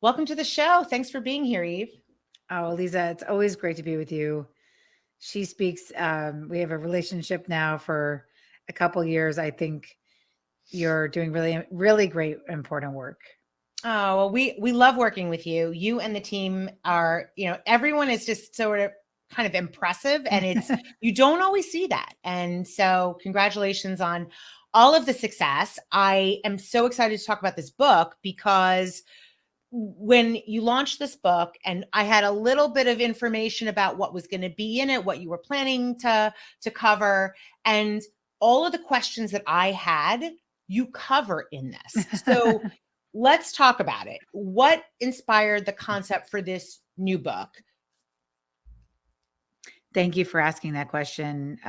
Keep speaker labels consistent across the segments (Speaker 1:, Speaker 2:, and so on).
Speaker 1: Welcome to the show. Thanks for being here, Eve.
Speaker 2: Oh, Lisa, it's always great to be with you. She speaks. We have a relationship now for a couple years. I think you're doing really, really great, important work.
Speaker 1: Oh, well, we love working with you. You and the team are, everyone is just sort of kind of impressive, and it's you don't always see that. And so congratulations on all of the success. I am so excited to talk about this book because when you launched this book and I had a little bit of information about what was going to be in it, what you were planning to cover, and all of the questions that I had, you cover in this. So let's talk about it. What inspired the concept for this new book?
Speaker 2: Thank you for asking that question.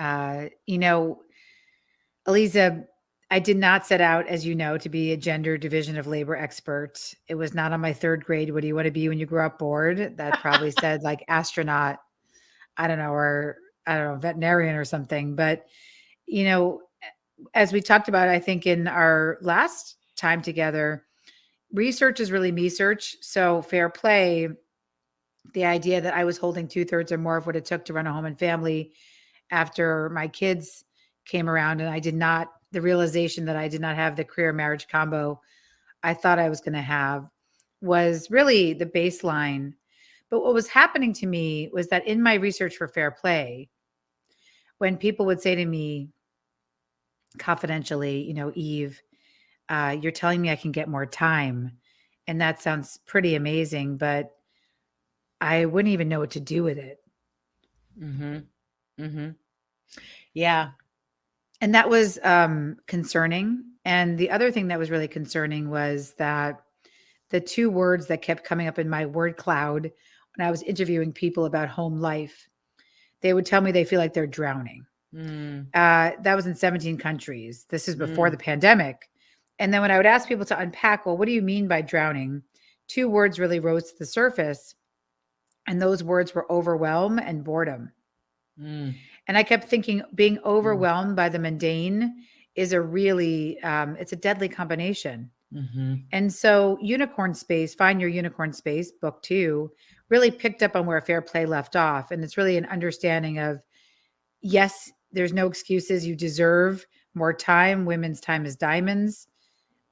Speaker 2: Eliza, I did not set out, as you know, to be a gender division of labor expert. It was not on my third grade. What do you want to be when you grow up? Board. That probably said like astronaut, I don't know, or I don't know, veterinarian or something. But, you know, as we talked about, I think in our last time together, research is really me search. So fair play, the idea that I was holding 2/3 or more of what it took to run a home and family after my kids came around, and I did not, the realization that I did not have the career marriage combo I thought I was going to have was really the baseline. But what was happening to me was that in my research for fair play, when people would say to me confidentially, Eve, you're telling me I can get more time. And that sounds pretty amazing, but I wouldn't even know what to do with it.
Speaker 1: Mm-hmm. Mm-hmm. Yeah.
Speaker 2: And that was concerning. And the other thing that was really concerning was that the two words that kept coming up in my word cloud when I was interviewing people about home life, they would tell me they feel like they're drowning. That was in 17 countries. This is before the pandemic. And then when I would ask people to unpack, well, what do you mean by drowning? Two words really rose to the surface. And those words were overwhelm and boredom. And I kept thinking being overwhelmed by the mundane is a really, it's a deadly combination. And so Unicorn Space, Find Your Unicorn Space, book 2, really picked up on where Fair Play left off. And it's really an understanding of, yes, there's no excuses. You deserve more time. Women's time is diamonds.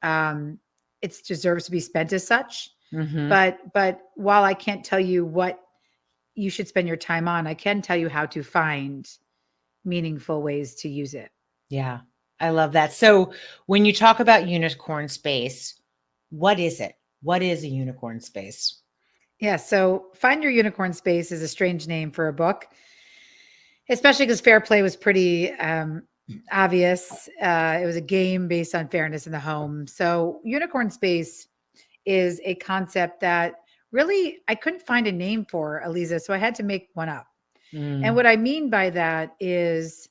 Speaker 2: It deserves to be spent as such. But while I can't tell you what you should spend your time on, I can tell you how to find meaningful ways to use it.
Speaker 1: Yeah, I love that. So when you talk about unicorn space, what is it? What is a unicorn space?
Speaker 2: Yeah, so Find Your Unicorn Space is a strange name for a book, especially because fair play was pretty obvious. It was a game based on fairness in the home. So Unicorn Space is a concept that really I couldn't find a name for, Eliza, so I had to make one up. And what I mean by that is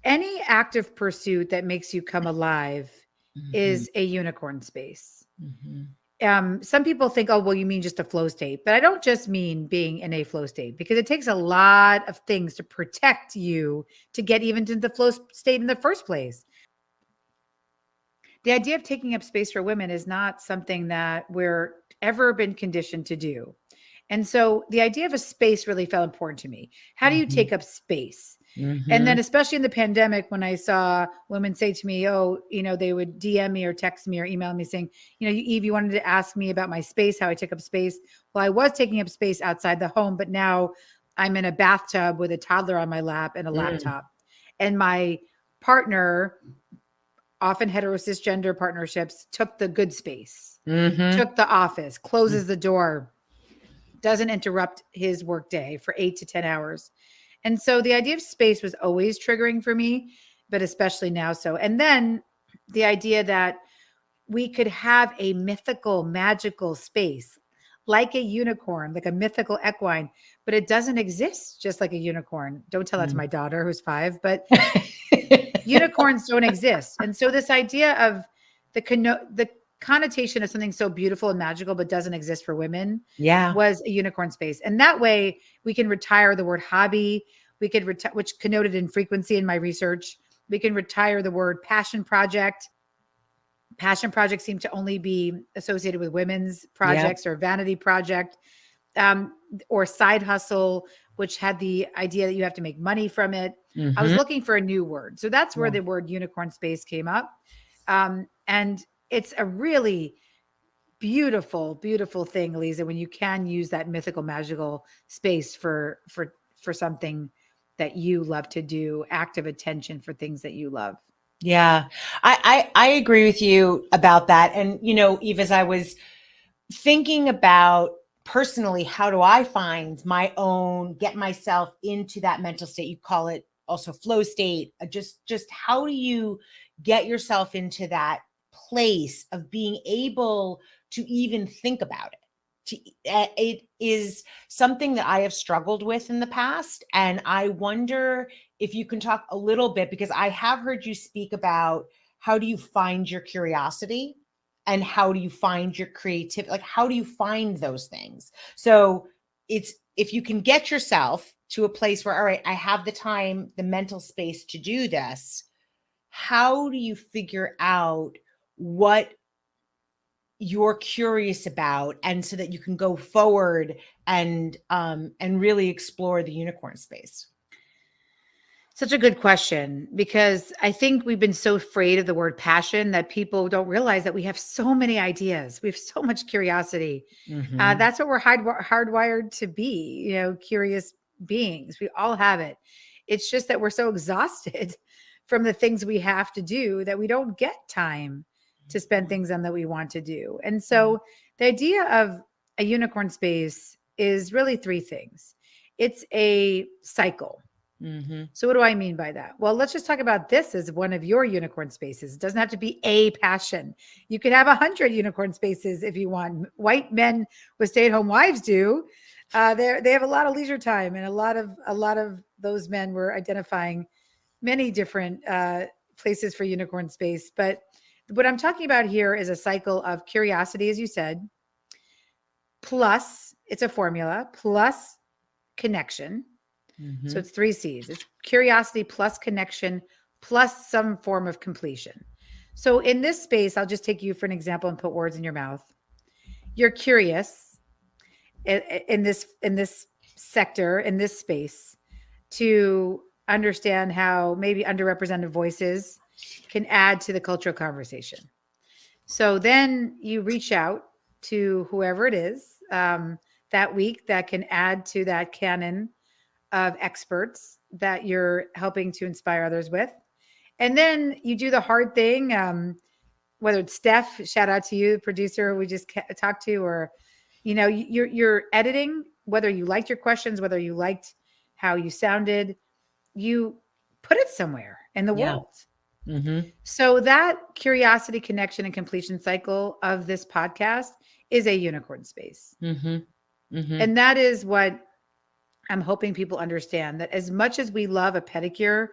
Speaker 2: any active pursuit that makes you come alive is a unicorn space. Some people think, oh, well, you mean just a flow state, but I don't just mean being in a flow state, because it takes a lot of things to protect you to get even to the flow state in the first place. The idea of taking up space for women is not something that we're ever been conditioned to do. And so the idea of a space really felt important to me. How do you take up space? And then especially in the pandemic, when I saw women say to me, oh, they would DM me or text me or email me saying, Eve, you wanted to ask me about my space, how I took up space. Well, I was taking up space outside the home, but now I'm in a bathtub with a toddler on my lap and a laptop. And my partner, often hetero-cisgender partnerships, took the good space, took the office, closes the door, doesn't interrupt his workday for 8 to 10 hours. And so the idea of space was always triggering for me, but especially now so. And then the idea that we could have a mythical, magical space like a unicorn, like a mythical equine, but it doesn't exist just like a unicorn. Don't tell that to my daughter who's 5, but unicorns don't exist. And so this idea of the connotation of something so beautiful and magical but doesn't exist for women was a unicorn space. And that way we can retire the word hobby. We could which connoted in frequency in my research. We can retire the word passion project. Passion projects seem to only be associated with women's
Speaker 1: Yep.
Speaker 2: projects or vanity project, or side hustle, which had the idea that you have to make money from it. I was
Speaker 1: Mm-hmm.
Speaker 2: looking for a new word. So that's where
Speaker 1: Yeah.
Speaker 2: the word unicorn space came up. And it's a really beautiful, beautiful thing, Lisa, when you can use that mythical, magical space for something that you love to do, active attention for things that you love.
Speaker 1: Yeah. I agree with you about that. And, Eve, as I was thinking about personally, how do I find my own, get myself into that mental state? You call it also flow state. Just how do you get yourself into that place of being able to even think about it? It is something that I have struggled with in the past. And I wonder if you can talk a little bit, because I have heard you speak about how do you find your curiosity and how do you find your creativity? Like, how do you find those things? So it's, if you can get yourself to a place where, all right, I have the time, the mental space to do this, how do you figure out what you're curious about, and so that you can go forward and really explore the unicorn space?
Speaker 2: Such a good question, because I think we've been so afraid of the word passion that people don't realize that we have so many ideas. We have so much curiosity.
Speaker 1: Mm-hmm.
Speaker 2: That's what we're hardwired to be, curious beings. We all have it. It's just that we're so exhausted from the things we have to do that we don't get time to spend things on that we want to do. And so the idea of a unicorn space is really three things. It's a cycle.
Speaker 1: Mm-hmm.
Speaker 2: So what do I mean by that? Well, let's just talk about this as one of your unicorn spaces. It doesn't have to be a passion. You could have 100 unicorn spaces if you want. White men with stay-at-home wives do. They have a lot of leisure time, and a lot of those men were identifying many different places for unicorn space. But what I'm talking about here is a cycle of curiosity, as you said, plus it's a formula, plus connection.
Speaker 1: Mm-hmm.
Speaker 2: So it's 3 C's. It's curiosity plus connection plus some form of completion. So in this space, I'll just take you for an example and put words in your mouth. You're curious in this sector, in this space, to understand how maybe underrepresented voices can add to the cultural conversation. So then you reach out to whoever it is that week that can add to that canon of experts that you're helping to inspire others with. And then you do the hard thing, whether it's Steph, shout out to you, the producer we just talked to, or, you're editing, whether you liked your questions, whether you liked how you sounded, you put it somewhere in the
Speaker 1: Yeah.
Speaker 2: world.
Speaker 1: Mm-hmm.
Speaker 2: So that curiosity, connection, and completion cycle of this podcast is a unicorn space.
Speaker 1: Mm-hmm. Mm-hmm.
Speaker 2: And that is what I'm hoping people understand, that as much as we love a pedicure,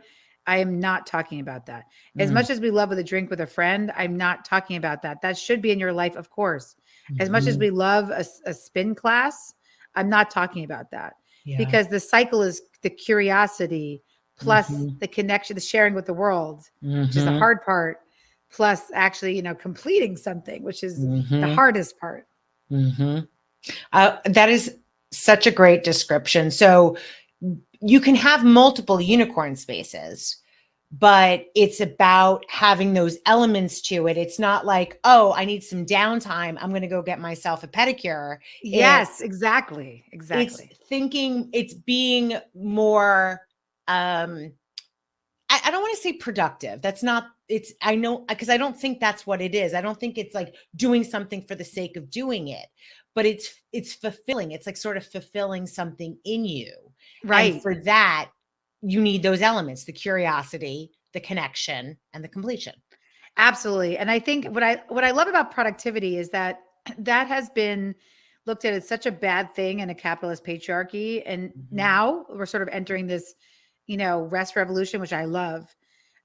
Speaker 2: I am not talking about that. As much as we love with a drink with a friend, I'm not talking about that. That should be in your life, of course. As much as we love a spin class, I'm not talking about that.
Speaker 1: Yeah.
Speaker 2: Because the cycle is the curiosity plus
Speaker 1: Mm-hmm.
Speaker 2: the connection, the sharing with the world, which is the
Speaker 1: Mm-hmm.
Speaker 2: hard part, plus actually, completing something, which is the
Speaker 1: Mm-hmm.
Speaker 2: hardest part.
Speaker 1: Mm-hmm. That is such a great description. So you can have multiple unicorn spaces, but it's about having those elements to it. It's not like, oh, I need some downtime, I'm going to go get myself a pedicure.
Speaker 2: Yes, exactly.
Speaker 1: It's thinking, it's being more, I don't want to say productive. That's not, it's, I know, because I don't think that's what it is. I don't think it's like doing something for the sake of doing it, but it's fulfilling. It's like sort of fulfilling something in you.
Speaker 2: Right.
Speaker 1: And for that, you need those elements, the curiosity, the connection, and the completion.
Speaker 2: Absolutely. And I think what I love about productivity is that that has been looked at as such a bad thing in a capitalist patriarchy. And now we're sort of entering this, rest revolution, which I love.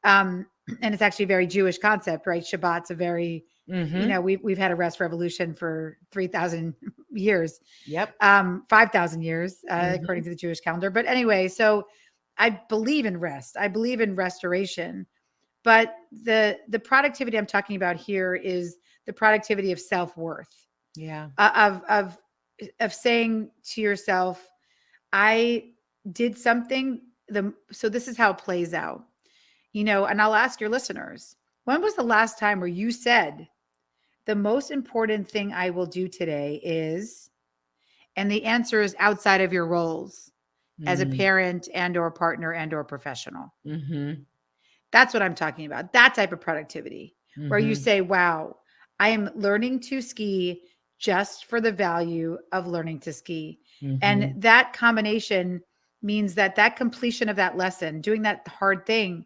Speaker 2: And it's actually a very Jewish concept, right? Shabbat's a very, we've had a rest revolution for 3,000 years.
Speaker 1: Yep.
Speaker 2: 5,000 years, according to the Jewish calendar. But anyway, so I believe in rest. I believe in restoration. But the productivity I'm talking about here is the productivity of self-worth,
Speaker 1: Yeah.
Speaker 2: of saying to yourself, I did something. So this is how it plays out, and I'll ask your listeners, when was the last time where you said, the most important thing I will do today is, and the answer is outside of your roles as a parent and or partner and or professional.
Speaker 1: Mm-hmm.
Speaker 2: That's what I'm talking about. That type of productivity where you
Speaker 1: Mm-hmm.
Speaker 2: say, wow, I am learning to ski just for the value of learning to ski. And
Speaker 1: Mm-hmm.
Speaker 2: that combination means that completion of that lesson, doing that hard thing,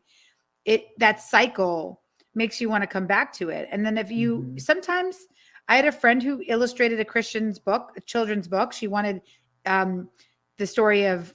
Speaker 2: that cycle makes you want to come back to it. And then sometimes I had a friend who illustrated a children's book. She wanted the story of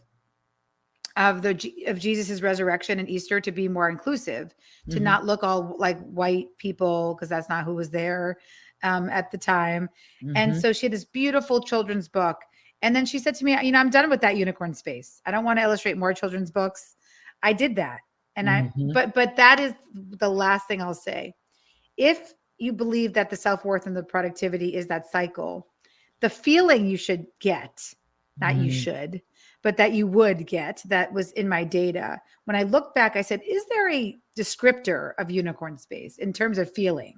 Speaker 2: Jesus's resurrection and Easter to be more inclusive, to not look all like white people, because that's not who was there at the time. And so she had this beautiful children's book. And then she said to me, I'm done with that unicorn space. I don't want to illustrate more children's books. I did that. And but that is the last thing I'll say. If you believe that the self-worth and the productivity is that cycle, the feeling you should get, not you should, but that you would get, that was in my data. When I look back, I said, is there a descriptor of unicorn space in terms of feeling?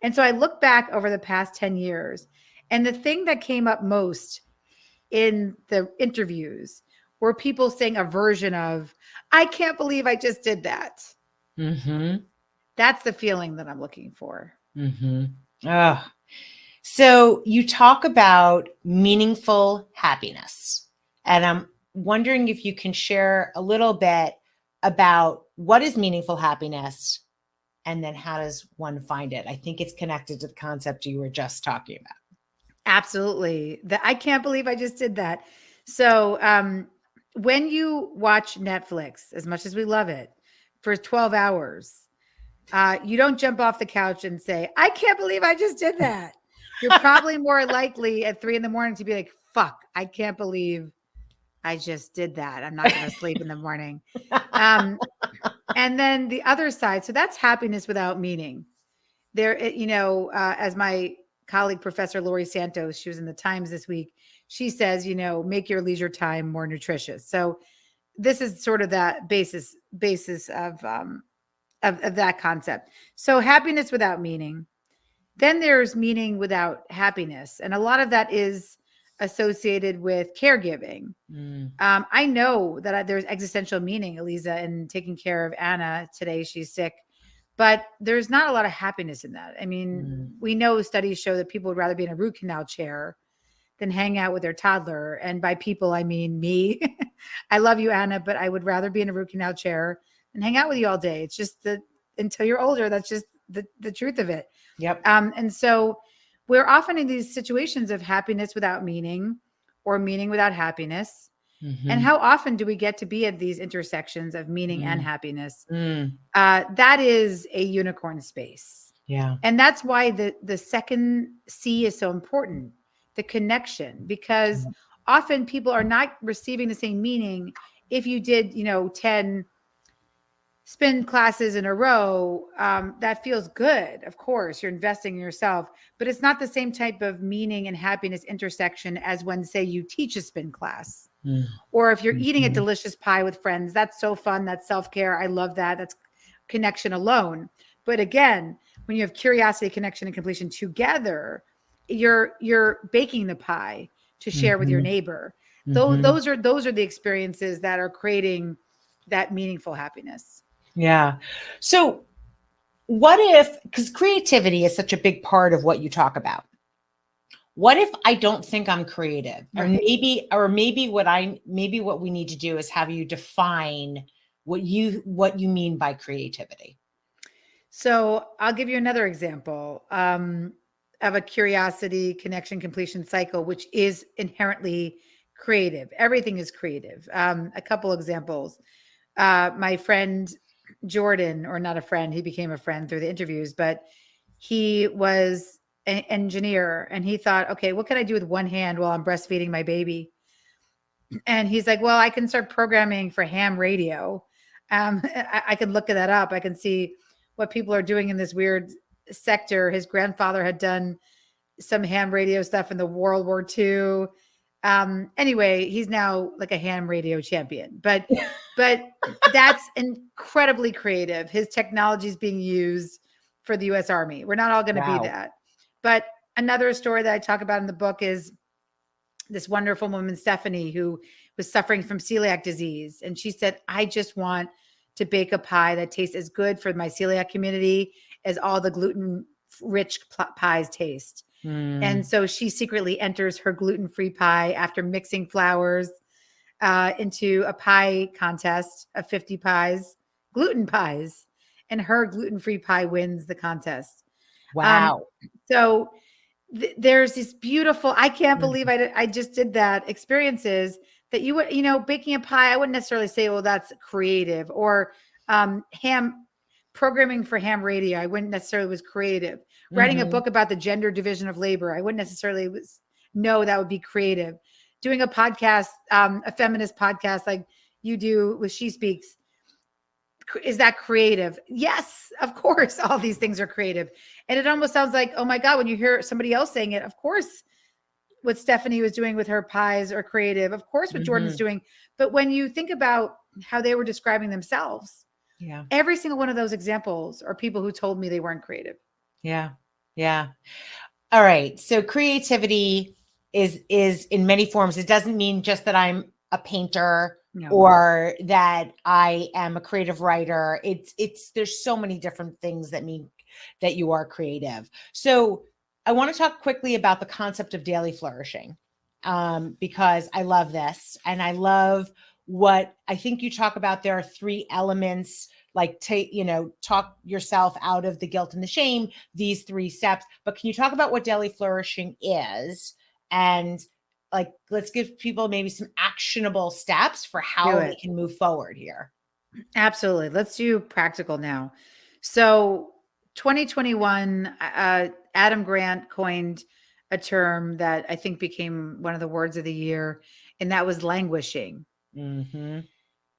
Speaker 2: And so I look back over the past 10 years, and the thing that came up most in the interviews were people saying a version of, I can't believe I just did that. That's the feeling that I'm looking for.
Speaker 1: So you talk about meaningful happiness, and I'm wondering if you can share a little bit about what is meaningful happiness, and then how does one find it? I think it's connected to the concept you were just talking about.
Speaker 2: Absolutely. I can't believe I just did that. So when you watch Netflix, as much as we love it, for 12 hours, you don't jump off the couch and say, I can't believe I just did that. You're probably more likely at 3 a.m. to be like, fuck, I can't believe I just did that. I'm not going to sleep in the morning. And then the other side, so that's happiness without meaning. There, as my colleague, Professor Lori Santos, she was in the Times this week. She says, make your leisure time more nutritious. So this is sort of that basis of that concept. So happiness without meaning. Then there's meaning without happiness. And a lot of that is associated with caregiving. I know that there's existential meaning, Eliza, in taking care of Anna today. She's sick, but there's not a lot of happiness in that. I mean, we know studies show that people would rather be in a root canal chair than hang out with their toddler. And by people, I mean me. I love you, Anna, but I would rather be in a root canal chair and hang out with you all day. It's just that until you're older, that's just the truth of it.
Speaker 1: Yep.
Speaker 2: And so we're often in these situations of happiness without meaning, or meaning without happiness. And how often do we get to be at these intersections of meaning and happiness? That is a unicorn space.
Speaker 1: Yeah.
Speaker 2: And that's why the second C is so important, the connection, because often people are not receiving the same meaning. If you did, 10 spin classes in a row, that feels good. Of course, you're investing in yourself, but it's not the same type of meaning and happiness intersection as when, say, you teach a spin class, or if you're eating a delicious pie with friends. That's so fun. That's self-care. I love that. That's connection alone. But again, when you have curiosity, connection, and completion together, you're baking the pie to share with your neighbor. Those are the experiences that are creating that meaningful happiness.
Speaker 1: Yeah. So what if, because creativity is such a big part of what you talk about, what if I don't think I'm creative?
Speaker 2: Right.
Speaker 1: Or maybe what we need to do is have you define what you mean by creativity.
Speaker 2: So I'll give you another example of a curiosity, connection, completion cycle, which is inherently creative. Everything is creative. A couple examples. My friend Jordan, or not a friend, he became a friend through the interviews, but he was an engineer, and he thought, okay, what can I do with one hand while I'm breastfeeding my baby? And he's like, well, I can start programming for ham radio. I can look that up. I can see what people are doing in this weird sector. His grandfather had done some ham radio stuff in the World War II. Anyway, he's now like a ham radio champion, but that's incredibly creative. His technology is being used for the U.S. Army. We're not all going to be that. But another story that I talk about in the book is this wonderful woman, Stephanie, who was suffering from celiac disease. And she said, I just want to bake a pie that tastes as good for my celiac community as all the gluten-rich pies taste. And so she secretly enters her gluten-free pie after mixing flours into a pie contest of 50 pies, gluten pies, and her gluten-free pie wins the contest.
Speaker 1: Wow.
Speaker 2: So there's this beautiful, I can't believe I just did that, experiences that you would, baking a pie, I wouldn't necessarily say, well, that's creative, or programming for ham radio, I wouldn't necessarily was creative. Writing a book about the gender division of labor, I wouldn't necessarily know that would be creative. Doing a podcast, a feminist podcast like you do with She Speaks, is that creative? Yes, of course, all these things are creative. And it almost sounds like, oh my God, when you hear somebody else saying it, of course, what Stephanie was doing with her pies are creative. Of course, what Jordan's doing. But when you think about how they were describing themselves, every single one of those examples are people who told me they weren't creative.
Speaker 1: Yeah. Yeah. All right. So creativity is in many forms. It doesn't mean just that I'm a painter or that I am a creative writer. There's so many different things that mean that you are creative. So I want to talk quickly about the concept of daily flourishing, because I love this. And I love what I think you talk about. There are 3 elements, like talk yourself out of the guilt and the shame, these 3 steps. But can you talk about what daily flourishing is? And let's give people maybe some actionable steps for how we can move forward here.
Speaker 2: Absolutely. Let's do practical now. So 2021, Adam Grant coined a term that I think became one of the words of the year, and that was languishing.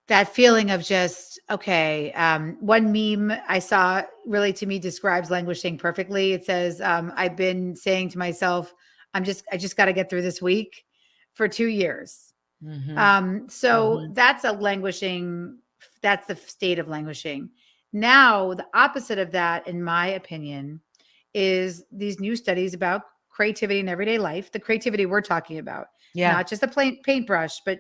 Speaker 2: That feeling of just, okay. One meme I saw really to me describes languishing perfectly. It says, I've been saying to myself, I just got to get through this week for 2 years. So that's a languishing, that's the state of languishing. Now, the opposite of that, in my opinion, is these new studies about creativity in everyday life, the creativity we're talking about, not just a paintbrush, but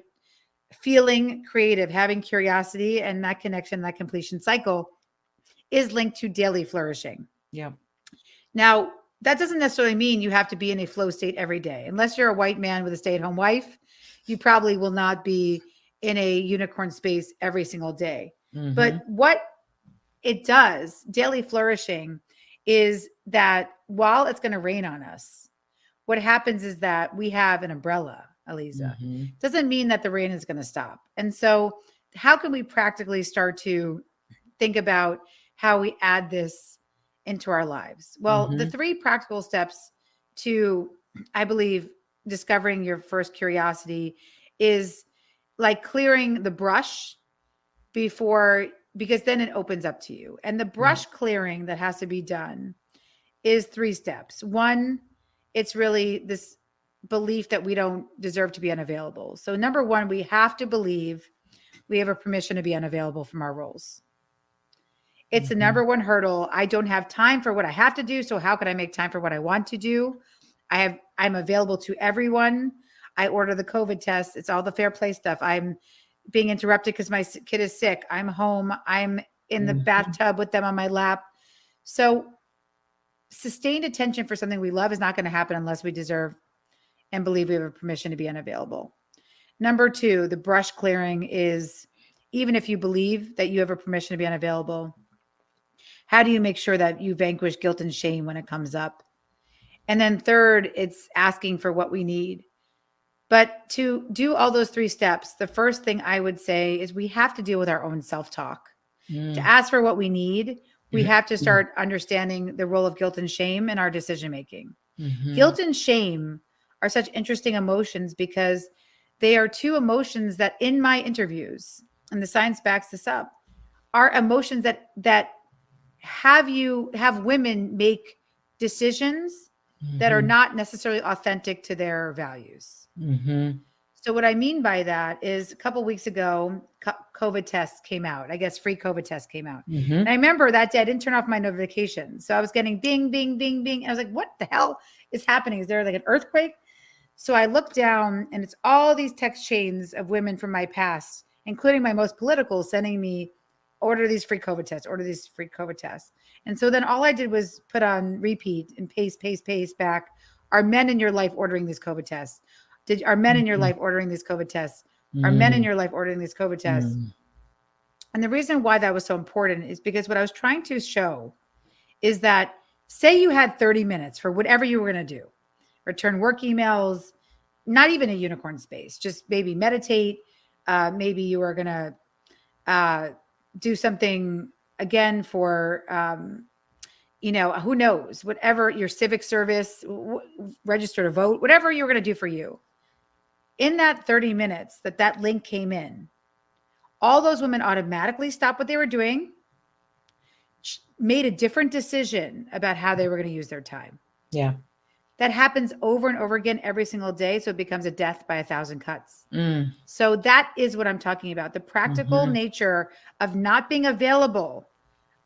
Speaker 2: feeling creative, having curiosity, and that connection, that completion cycle is linked to daily flourishing. Now, that doesn't necessarily mean you have to be in a flow state every day. Unless you're a white man with a stay-at-home wife, you probably will not be in a unicorn space every single day. But what it does, daily flourishing, is that while it's going to rain on us, what happens is that we have an umbrella, Aliza. Doesn't mean that the rain is going to stop. And so how can we practically start to think about how we add this into our lives? Well, the 3 practical steps to, I believe, discovering your first curiosity is like clearing the brush because then it opens up to you. And the brush clearing that has to be done is 3 steps. 1, it's really this belief that we don't deserve to be unavailable. So number 1, we have to believe we have a permission to be unavailable from our roles. It's the number 1 hurdle. I don't have time for what I have to do. So how can I make time for what I want to do? I'm available to everyone. I order the COVID test. It's all the fair play stuff. I'm being interrupted because my kid is sick. I'm home. I'm in the bathtub with them on my lap. So sustained attention for something we love is not going to happen unless we deserve and believe we have a permission to be unavailable. Number 2, the brush clearing is, even if you believe that you have a permission to be unavailable, how do you make sure that you vanquish guilt and shame when it comes up? And then 3rd, it's asking for what we need. But to do all those 3 steps, the first thing I would say is we have to deal with our own self-talk. To ask for what we need, we have to start understanding the role of guilt and shame in our decision-making. Guilt and shame are such interesting emotions because they are 2 emotions that in my interviews, and the science backs this up, are emotions that have women make decisions that are not necessarily authentic to their values. So what I mean by that is a couple of weeks ago, COVID tests came out. I guess free COVID tests came out. And I remember that day I didn't turn off my notifications. So I was getting bing, bing, bing, bing. I was like, what the hell is happening? Is there like an earthquake? So I looked down and it's all these text chains of women from my past, including my most political, sending me, order these free COVID tests, order these free COVID tests. And so then all I did was put on repeat and paste back. Are men in your life ordering these COVID tests? Are men in your life ordering these COVID tests? Are men in your life ordering these COVID tests? And the reason why that was so important is because what I was trying to show is that, say you had 30 minutes for whatever you were going to do, return work emails, not even a unicorn space, just maybe meditate. Maybe you are going to do something again for, who knows, whatever your civic service, register to vote, whatever you're going to do for you. In that 30 minutes that link came in, all those women automatically stopped what they were doing, made a different decision about how they were going to use their time.
Speaker 1: Yeah.
Speaker 2: That happens over and over again every single day. So it becomes a death by 1,000 cuts. So that is what I'm talking about. The practical nature of not being available.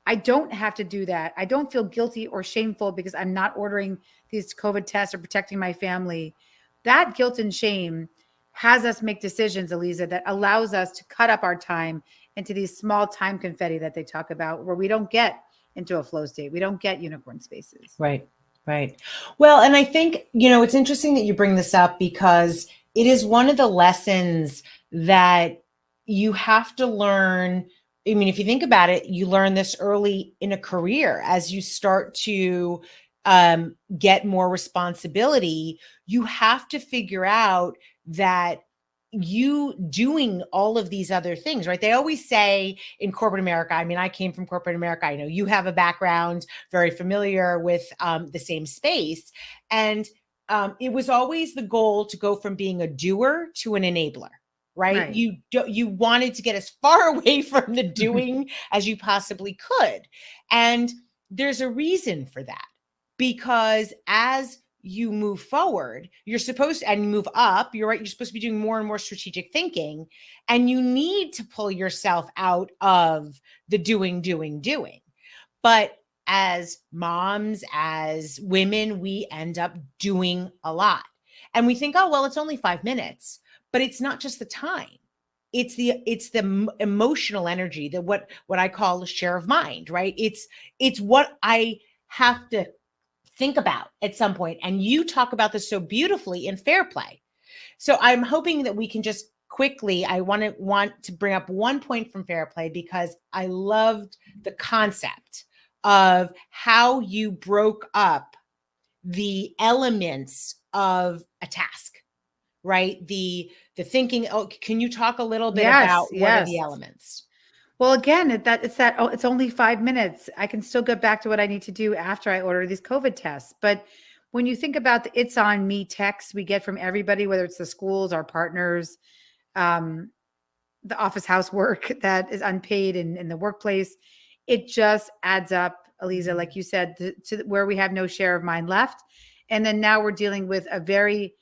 Speaker 2: I don't have to do that. I don't feel guilty or shameful because I'm not ordering these COVID tests or protecting my family. That guilt and shame has us make decisions, Aliza, that allows us to cut up our time into these small time confetti that they talk about, where we don't get into a flow state. We don't get unicorn spaces.
Speaker 1: Right. Well, and I think, it's interesting that you bring this up because it is one of the lessons that you have to learn. I mean, if you think about it, you learn this early in a career as you start to get more responsibility. You have to figure out that you doing all of these other things, right? They always say in corporate America, I mean, I came from corporate America. I know you have a background very familiar with the same space. And it was always the goal to go from being a doer to an enabler, right? You wanted to get as far away from the doing as you possibly could. And there's a reason for that, because as you move forward, you're supposed to, and you move up, you're right, you're supposed to be doing more and more strategic thinking, and you need to pull yourself out of the doing. But as moms, as women, we end up doing a lot. And we think, oh, well, it's only 5 minutes, but it's not just the time. It's the emotional energy, that what I call a share of mind, right? It's what I have to think about at some point. And you talk about this so beautifully in Fair Play. So I'm hoping that we can just quickly, I want to bring up one point from Fair Play, because I loved the concept of how you broke up the elements of a task, right? The thinking. Oh, can you talk a little bit about what are the elements?
Speaker 2: Well, again, it's only 5 minutes. I can still get back to what I need to do after I order these COVID tests. But when you think about the "it's on me" texts we get from everybody, whether it's the schools, our partners, the office housework that is unpaid in the workplace, it just adds up, Aliza, like you said, to where we have no share of mind left. And then now we're dealing with a very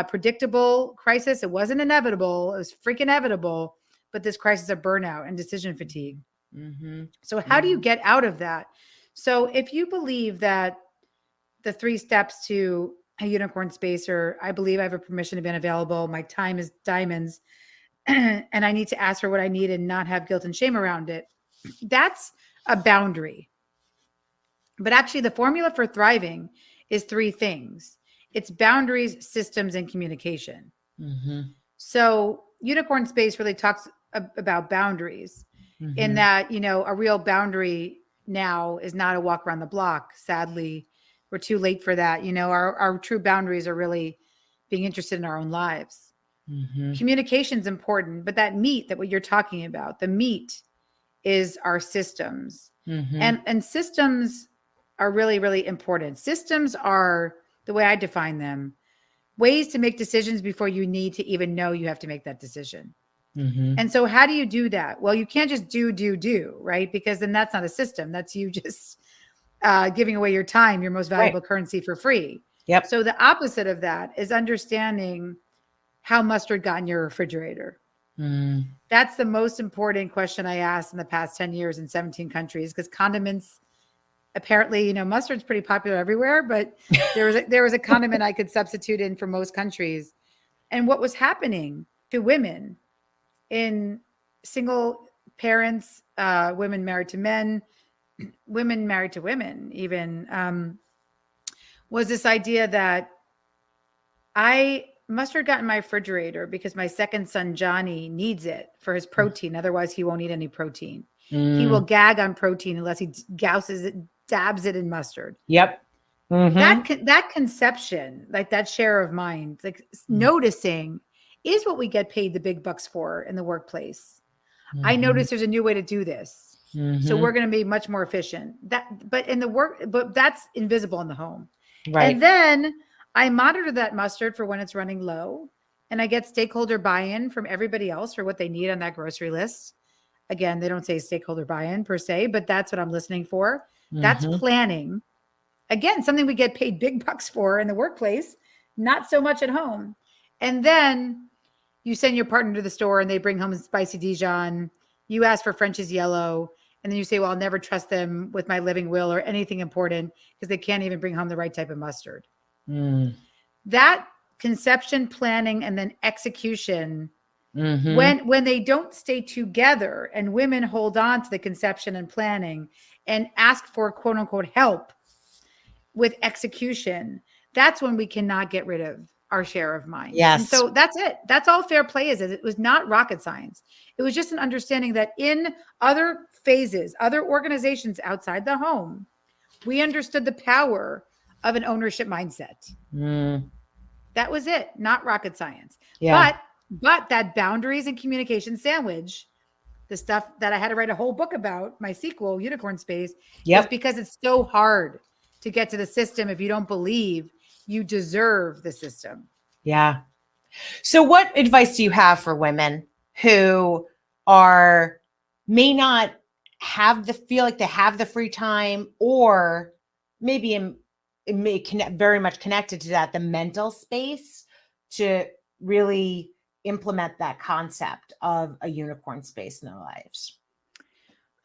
Speaker 2: predictable crisis. It wasn't inevitable. It was freaking inevitable. But this crisis of burnout and decision fatigue. So how do you get out of that? So if you believe that the 3 steps to a unicorn space, or I believe I have a permission to be unavailable, my time is diamonds, and I need to ask for what I need and not have guilt and shame around it, that's a boundary. But actually the formula for thriving is 3 things. It's boundaries, systems, and communication. So unicorn space really talks about boundaries, in that, a real boundary now is not a walk around the block. Sadly, we're too late for that. Our true boundaries are really being interested in our own lives. Communication is important, but that meat, that what you're talking about, the meat is our systems. And systems are really, really important. Systems are, the way I define them, ways to make decisions before you need to even know you have to make that decision.
Speaker 1: Mm-hmm.
Speaker 2: And so how do you do that? Well, you can't just do, right? Because then that's not a system. That's you just giving away your time, your most valuable currency for free.
Speaker 1: Yep.
Speaker 2: So the opposite of that is understanding how mustard got in your refrigerator.
Speaker 1: Mm.
Speaker 2: That's the most important question I asked in the past 10 years in 17 countries, because condiments, apparently, mustard's pretty popular everywhere, but there was a condiment I could substitute in for most countries. And what was happening to women, in single parents, women married to men, women married to women, even, was this idea that mustard got in my refrigerator because my second son, Johnny, needs it for his protein. Otherwise, he won't eat any protein. He will gag on protein unless he dabs it in mustard.
Speaker 1: Yep. Mm-hmm.
Speaker 2: That conception, like that share of mind, like noticing, is what we get paid the big bucks for in the workplace. Mm-hmm. I noticed there's a new way to do this. Mm-hmm. So we're going to be much more efficient. But that's invisible in the home. Right. And then I monitor that mustard for when it's running low, and I get stakeholder buy-in from everybody else for what they need on that grocery list. Again, they don't say stakeholder buy-in per se, but that's what I'm listening for. Mm-hmm. That's planning. Again, something we get paid big bucks for in the workplace, not so much at home. And then you send your partner to the store and they bring home a spicy Dijon. You ask for French's yellow. And then you say, well, I'll never trust them with my living will or anything important because they can't even bring home the right type of mustard. Mm. That conception, planning, and then execution, when they don't stay together and women hold on to the conception and planning and ask for quote unquote help with execution, that's when we cannot get rid of our share of mind. Yes. And so that's it. That's all fair play is. It was not rocket science. It was just an understanding that in other phases, other organizations outside the home, we understood the power of an ownership mindset. Mm. That was it. Not rocket science. Yeah. But that boundaries and communication sandwich, the stuff that I had to write a whole book about, my sequel, Unicorn Space, is because it's so hard to get to the system if you don't believe you deserve the system.
Speaker 1: Yeah. So what advice do you have for women who may not feel like they have the free time, or maybe it may connect very much connected to that, the mental space to really implement that concept of a unicorn space in their lives?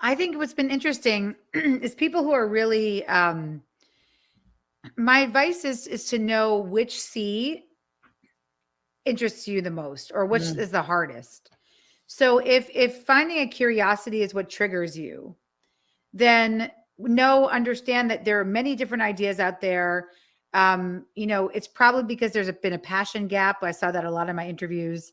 Speaker 2: I think what's been interesting is people who are really, my advice is to know which C interests you the most, or which is the hardest. So if finding a curiosity is what triggers you, then understand that there are many different ideas out there. It's probably because there's been a passion gap. I saw that a lot in my interviews,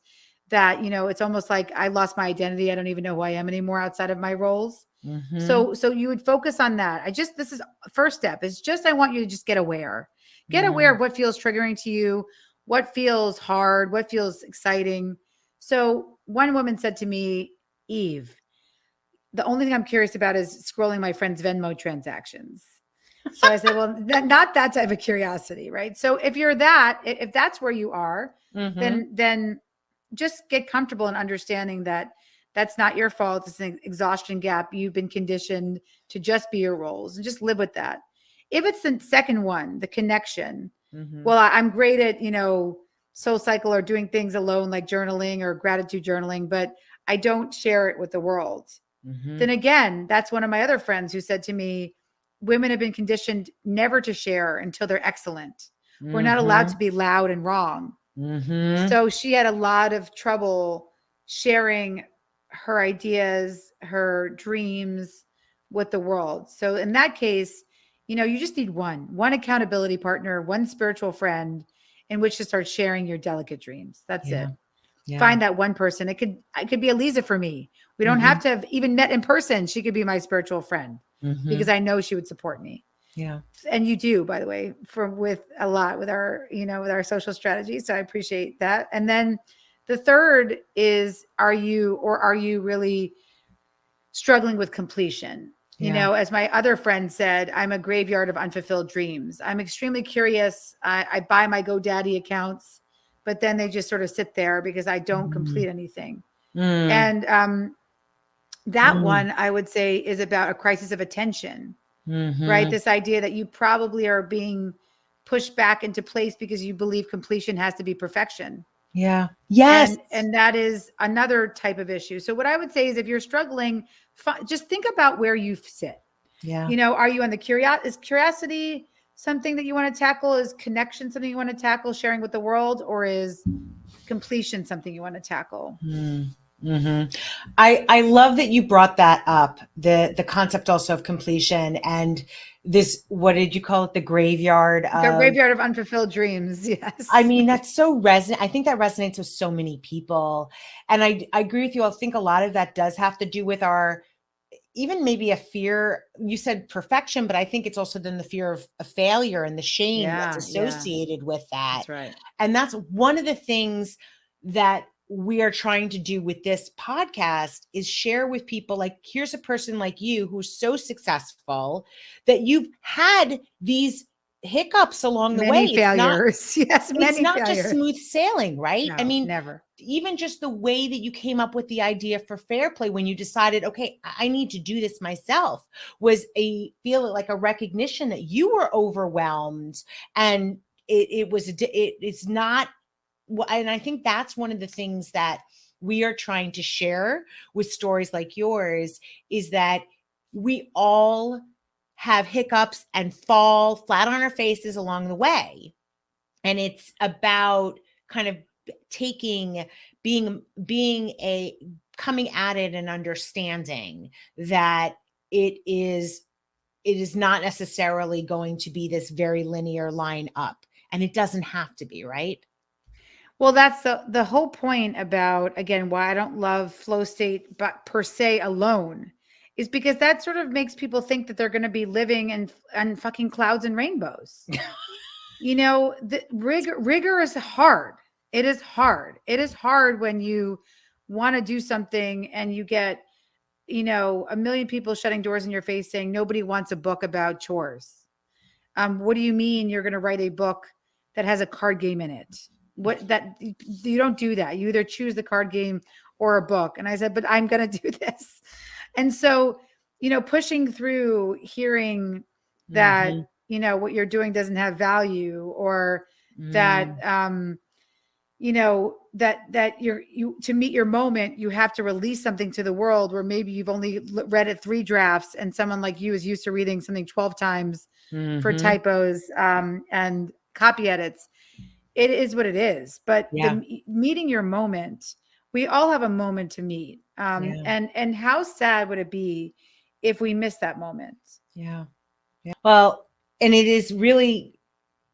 Speaker 2: that, it's almost like I lost my identity. I don't even know who I am anymore outside of my roles. Mm-hmm. So you would focus on that. This is first step is just, I want you to just get aware of what feels triggering to you, what feels hard, what feels exciting. So one woman said to me, Eve, the only thing I'm curious about is scrolling my friend's Venmo transactions. So I said, well, not that type of curiosity, right? So if that's where you are, then just get comfortable in understanding that that's not your fault. It's an exhaustion gap. You've been conditioned to just be your roles, and just live with that. If it's the second one, the connection, well, I'm great at, Soul Cycle or doing things alone, like journaling or gratitude journaling, but I don't share it with the world. Then again, that's one of my other friends who said to me, women have been conditioned never to share until they're excellent. We're not allowed to be loud and wrong. So she had a lot of trouble sharing her ideas, her dreams with the world. So in that case, you just need one accountability partner, one spiritual friend in which to start sharing your delicate dreams. That's it. Yeah. Find that one person. It could be Aliza for me. We don't have to have even met in person. She could be my spiritual friend because I know she would support me. Yeah. And you do, by the way, with our social strategy. So I appreciate that. And then the third is, are you really struggling with completion? As my other friend said, I'm a graveyard of unfulfilled dreams. I'm extremely curious. I buy my GoDaddy accounts, but then they just sort of sit there because I don't complete anything.
Speaker 1: Mm,
Speaker 2: And that
Speaker 1: mm,
Speaker 2: one I would say is about a crisis of attention, right?
Speaker 1: mhm.
Speaker 2: This idea that you probably are being pushed back into place because you believe completion has to be perfection.
Speaker 1: Yeah. Yes.
Speaker 2: And that is another type of issue. So what I would say is if you're struggling, just think about where you sit.
Speaker 1: Yeah.
Speaker 2: You know, are you on the is curiosity something that you want to tackle? Is connection something you want to tackle, sharing with the world, or is completion something you want to tackle?
Speaker 1: Mm-hmm. I love that you brought that up, the concept also of completion and this, what did you call it? The graveyard
Speaker 2: The
Speaker 1: of,
Speaker 2: graveyard of unfulfilled dreams.
Speaker 1: I
Speaker 2: Yes.
Speaker 1: mean, that's so resonant. I think that resonates with so many people. And I agree with you. I think a lot of that does have to do with our, even maybe a fear. You said perfection, but I think it's also then the fear of failure and the shame that's
Speaker 2: Yeah. Yeah.
Speaker 1: associated with that.
Speaker 2: That's right.
Speaker 1: And that's one of the things that we are trying to do with this podcast is share with people, like, here's a person like you who's so successful that you've had these hiccups along the way.
Speaker 2: Many failures. Yes.
Speaker 1: It's
Speaker 2: Many
Speaker 1: not just
Speaker 2: failures.
Speaker 1: smooth sailing, right? I
Speaker 2: No,
Speaker 1: mean,
Speaker 2: never.
Speaker 1: even just the way that you came up with the idea for Fair Play when you decided, okay, I need to do this myself, was a feel like a recognition that you were overwhelmed, and it's not. And I think that's one of the things that we are trying to share with stories like yours, is that we all have hiccups and fall flat on our faces along the way. And it's about kind of taking, being a, coming at it and understanding that it is not necessarily going to be this very linear line up, and it doesn't have to be, right?
Speaker 2: Well, that's the whole point about, again, why I don't love flow state but per se alone, is because that sort of makes people think that they're going to be living in fucking clouds and rainbows. You know, the rigor is hard. It is hard. It is hard when you want to do something and you get, you know, a million people shutting doors in your face saying nobody wants a book about chores. What do you mean you're going to write a book that has a card game in it? What, that you don't do that. You either choose the card game or a book. And I said, but I'm going to do this. And so, you know, pushing through, hearing that,
Speaker 1: Mhm.
Speaker 2: you know, what you're doing doesn't have value, or that,
Speaker 1: Mm.
Speaker 2: you know, that you to meet your moment, you have to release something to the world where maybe you've only read it 3 drafts and someone like you is used to reading something 12 times for
Speaker 1: Mhm.
Speaker 2: typos and copy edits. It is what it is. But
Speaker 1: Yeah.
Speaker 2: meeting your moment, we all have a moment to meet.
Speaker 1: Yeah.
Speaker 2: And how sad would it be if we miss that moment?
Speaker 1: Yeah. Yeah. Well, and it is really,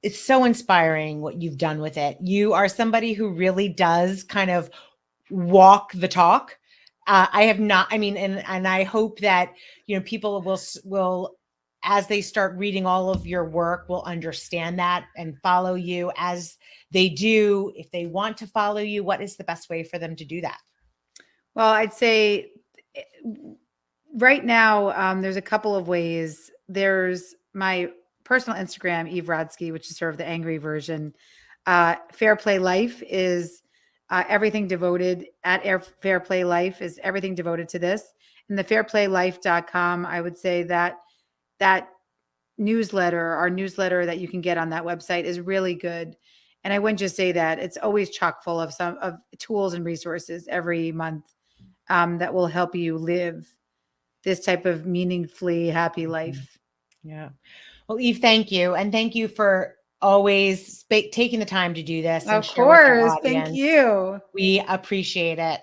Speaker 1: it's so inspiring what you've done with it. You are somebody who really does kind of walk the talk. I have not, I mean, and I hope that, people will, as they start reading all of your work, will understand that and follow you. As they do, if they want to follow you, what is the best way for them to do that?
Speaker 2: Well, I'd say right now, there's a couple of ways. There's my personal Instagram, Eve Rodsky, which is sort of the angry version. Fair Play Life is everything devoted at Fair Play Life is everything devoted to this. And the fairplaylife.com, I would say that newsletter, our newsletter that you can get on that website, is really good. And I wouldn't just say that; it's always chock full of some of tools and resources every month that will help you live this type of meaningfully happy
Speaker 1: Mhm.
Speaker 2: life.
Speaker 1: Yeah. Well, Eve, thank you. And thank you for always taking the time to do this and
Speaker 2: Of
Speaker 1: share with our
Speaker 2: course. Thank
Speaker 1: audience.
Speaker 2: you.
Speaker 1: We appreciate it.